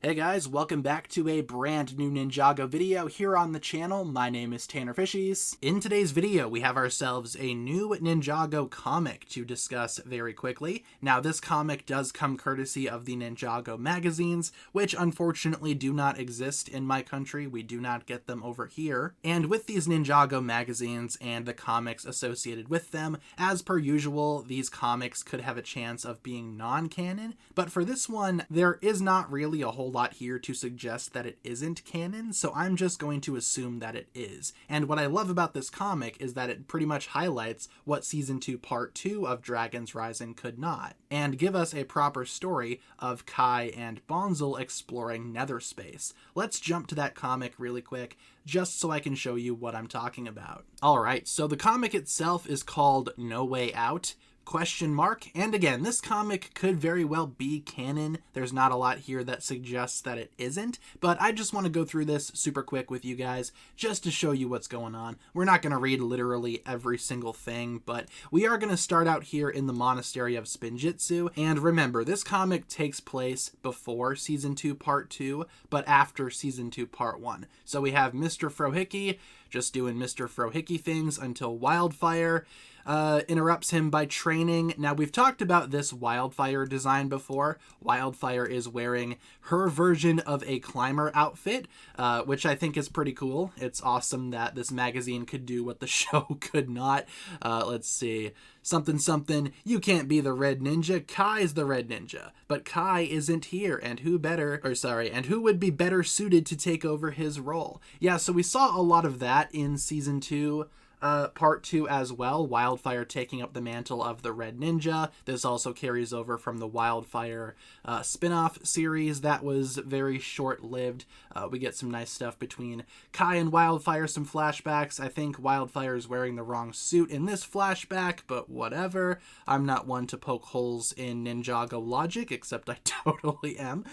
Hey guys, welcome back to a brand new Ninjago video here on the channel. My name is TannerFishies. In today's video, we have ourselves a new Ninjago comic to discuss very quickly. Now, this comic does come courtesy of the Ninjago magazines, which unfortunately do not exist in my country. We do not get them over here. And with these Ninjago magazines and the comics associated with them, as per usual, these comics could have a chance of being non-canon, but for this one, there is not really a whole lot here to suggest that it isn't canon, so I'm just going to assume that it is. And what I love about this comic is that it pretty much highlights what Season 2 Part 2 of Dragons Rising could not, and give us a proper story of Kai and Bonzel exploring nether space. Let's jump to that comic really quick, just so I can show you what I'm talking about. Alright, so the comic itself is called No Way Out, ? And again, this comic could very well be canon. There's not a lot here that suggests that it isn't, but I just want to go through this super quick with you guys just to show you what's going on. We're not going to read literally every single thing, but we are going to start out here in the Monastery of Spinjitzu. And remember, this comic takes place before Season 2 Part 2, but after Season 2 Part 1. So we have Mr. Frohickey just doing Mr. Frohickey things until Wildfire interrupts him by training. Now, we've talked about this Wildfire design before. Wildfire is wearing her version of a climber outfit, which I think is pretty cool. It's awesome that this magazine could do what the show could not. Let's see. Something, you can't be the Red Ninja, Kai's the Red Ninja. But Kai isn't here, and who would be better suited to take over his role? Yeah, so we saw a lot of that in Season 2. Part 2 as well, Wildfire taking up the mantle of the Red Ninja. This also carries over from the Wildfire spin-off series that was very short-lived. We get some nice stuff between Kai and Wildfire, some flashbacks. I think Wildfire is wearing the wrong suit in this flashback, but whatever. I'm not one to poke holes in Ninjago logic, except I totally am.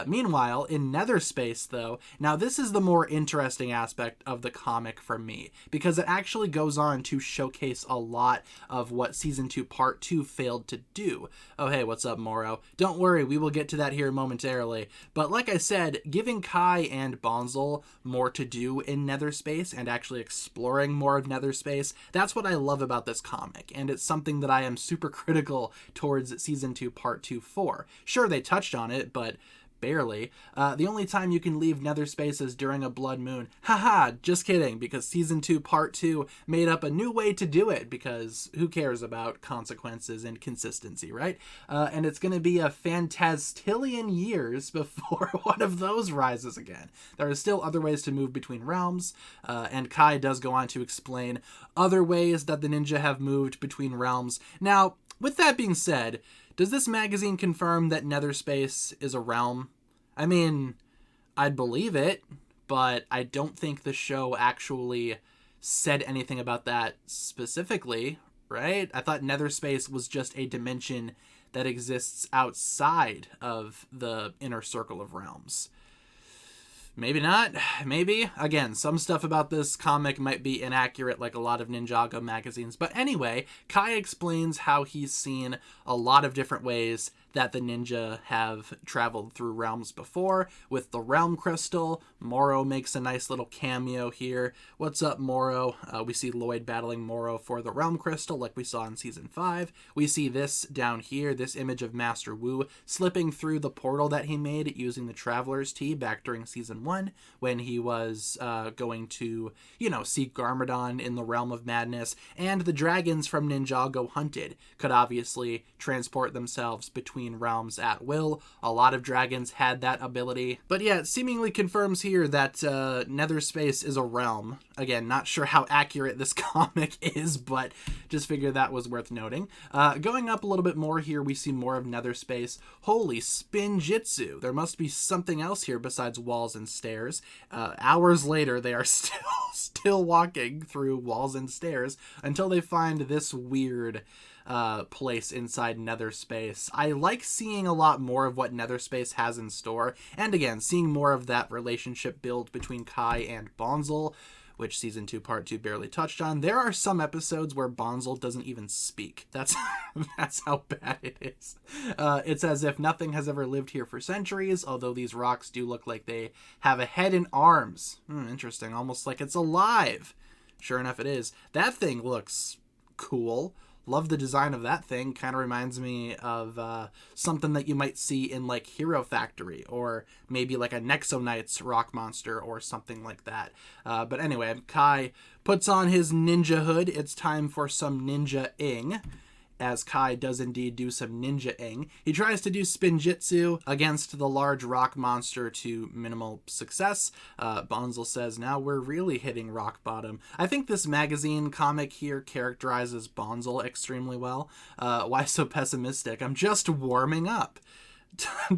Meanwhile, in nether space, though, now this is the more interesting aspect of the comic for me, because it actually goes on to showcase a lot of what Season 2 Part 2 failed to do. Oh, hey, what's up, Morro? Don't worry, we will get to that here momentarily. But like I said, giving Kai and Bonzel more to do in nether space and actually exploring more of nether space, that's what I love about this comic, and it's something that I am super critical towards Season 2 Part 2 for. Sure, they touched on it, but barely. The only time you can leave nether space is during a blood moon. Haha, just kidding, because Season 2 Part 2 made up a new way to do it, because who cares about consequences and consistency, right? And it's going to be a fantastillion years before one of those rises again. There are still other ways to move between realms, and Kai does go on to explain other ways that the ninja have moved between realms. Now, with that being said, does this magazine confirm that nether space is a realm? I mean, I'd believe it, but I don't think the show actually said anything about that specifically, right? I thought nether space was just a dimension that exists outside of the inner circle of realms. Maybe not. Maybe. Again, some stuff about this comic might be inaccurate, like a lot of Ninjago magazines. But anyway, Kai explains how he's seen a lot of different ways that the ninja have traveled through realms before. With the Realm Crystal, Morro makes a nice little cameo here. What's up, Morro? We see Lloyd battling Morro for the Realm Crystal, like we saw in Season 5. We see this down here, this image of Master Wu slipping through the portal that he made using the Traveler's Tea back during Season 1, when he was going to, seek Garmadon in the Realm of Madness. And the dragons from Ninjago Hunted could obviously transport themselves between realms at will. A lot of dragons had that ability. But yeah, it seemingly confirms here that nether space is a realm. Again, not sure how accurate this comic is, but just figured that was worth noting. Going up a little bit more here, we see more of nether space. Holy Spinjitzu! There must be something else here besides walls and stairs. Hours later, they are still walking through walls and stairs until they find this weird place inside nether space. I like seeing a lot more of what nether space has in store, and again, seeing more of that relationship build between Kai and Bonzel. which Season 2 Part 2 barely touched on. There are some episodes where Bonzel doesn't even speak. That's how bad it is. It's as if nothing has ever lived here for centuries, although these rocks do look like they have a head and arms. Interesting, almost like it's alive. Sure enough, it is. That thing looks cool. Love the design of that thing. Kind of reminds me of something that you might see in like Hero Factory, or maybe like a Nexo rock monster or something like that. But anyway, Kai puts on his ninja hood. It's time for some ninja-ing, as Kai does indeed do some ninja-ing. He tries to do Spinjitzu against the large rock monster to minimal success. Bonzel says, now we're really hitting rock bottom. I think this magazine comic here characterizes Bonzel extremely well. Why so pessimistic? I'm just warming up.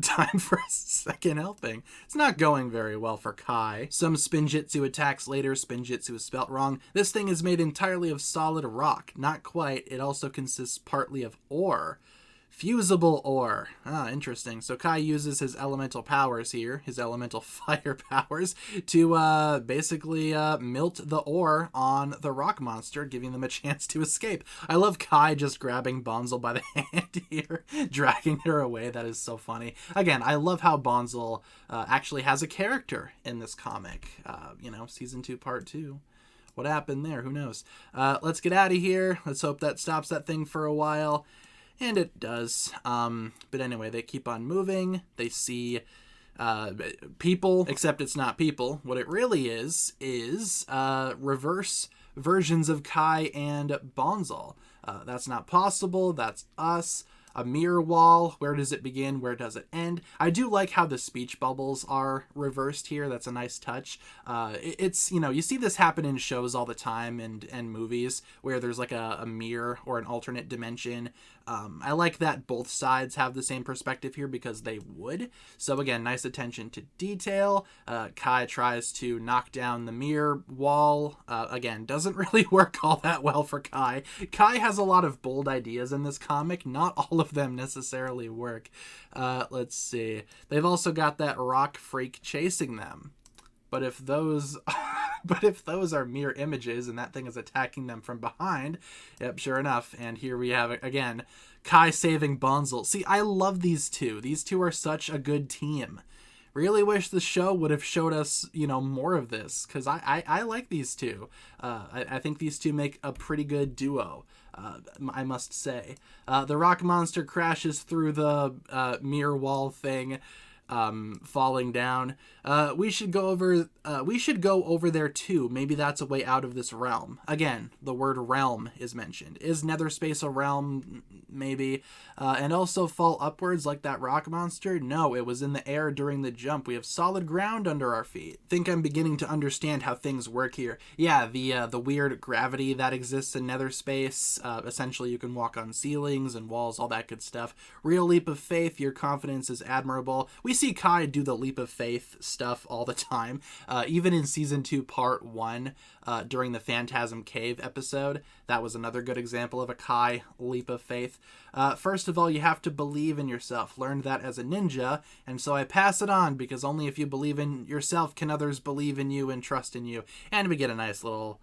Time for a second helping. It's not going very well for Kai. Some Spinjitzu attacks later. Spinjitzu is spelt wrong. This thing is made entirely of solid rock. Not quite. It also consists partly of ore. Fusible ore. Interesting. So Kai uses his elemental powers here, his elemental fire powers, to basically melt the ore on the rock monster, giving them a chance to escape. I love Kai just grabbing Bonzel by the hand here, dragging her away. That is so funny. Again, I love how Bonzel actually has a character in this comic. Season 2, Part 2. What happened there? Who knows? Let's get out of here. Let's hope that stops that thing for a while. And it does. But anyway, they keep on moving. They see people, except it's not people. What it really is reverse versions of Kai and Bonzel. That's not possible. That's us. A mirror wall. Where does it begin? Where does it end? I do like how the speech bubbles are reversed here. That's a nice touch. It's, you see this happen in shows all the time and movies where there's like a mirror or an alternate dimension. I like that both sides have the same perspective here because they would. So again, nice attention to detail. Kai tries to knock down the mirror wall. Again, doesn't really work all that well for Kai. Kai has a lot of bold ideas in this comic. Not all of them necessarily work. Let's see. They've also got that rock freak chasing them. But if those are mirror images and that thing is attacking them from behind, yep, sure enough. And here we have it again, Kai saving Bonzel. See, I love these two. These two are such a good team. Really wish the show would have showed us, more of this, because I like these two. I think these two make a pretty good duo, I must say. The rock monster crashes through the mirror wall thing, falling down. We should go over there too. Maybe that's a way out of this realm. Again, the word realm is mentioned. Is nether space a realm? Maybe. And also fall upwards like that rock monster? No, it was in the air during the jump. We have solid ground under our feet. Think I'm beginning to understand how things work here. Yeah, the weird gravity that exists in nether space. Essentially, you can walk on ceilings and walls, all that good stuff. Real leap of faith. Your confidence is admirable. We see Kai do the leap of faith stuff all the time. Even in Season 2, Part 1, during the Phantasm Cave episode, that was another good example of a Kai leap of faith. First of all, you have to believe in yourself. Learned that as a ninja, and so I pass it on, because only if you believe in yourself can others believe in you and trust in you. And we get a nice little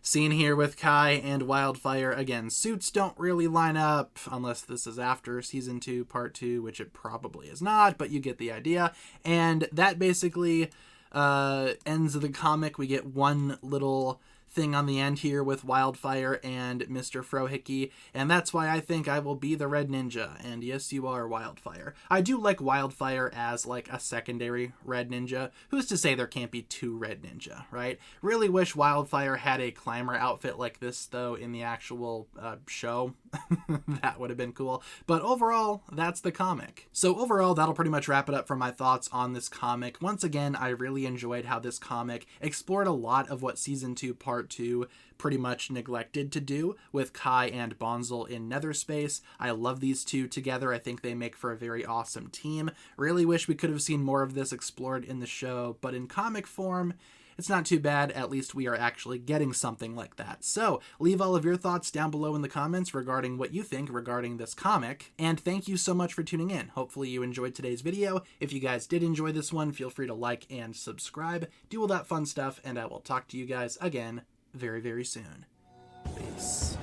scene here with Kai and Wildfire. Again, suits don't really line up unless this is after Season 2, Part 2, which it probably is not, but you get the idea. And that basically ends the comic. We get one little thing on the end here with Wildfire and Mr. Frohickey, and that's why I think I will be the Red Ninja. And yes, you are Wildfire. I do like Wildfire as like a secondary Red Ninja. Who's to say there can't be two Red Ninja, right? Really wish Wildfire had a climber outfit like this though in the actual show. That would have been cool. But overall, that's the comic. So overall, that'll pretty much wrap it up for my thoughts on this comic. Once again, I really enjoyed how this comic explored a lot of what Season 2, Part 2 pretty much neglected to do with Kai and Bonzel in nether space. I love these two together. I think they make for a very awesome team. Really wish we could have seen more of this explored in the show, but in comic form, it's not too bad. At least we are actually getting something like that. So leave all of your thoughts down below in the comments regarding what you think regarding this comic, and thank you so much for tuning in. Hopefully you enjoyed today's video. If you guys did enjoy this one, feel free to like and subscribe, do all that fun stuff, and I will talk to you guys again very, very soon. Peace.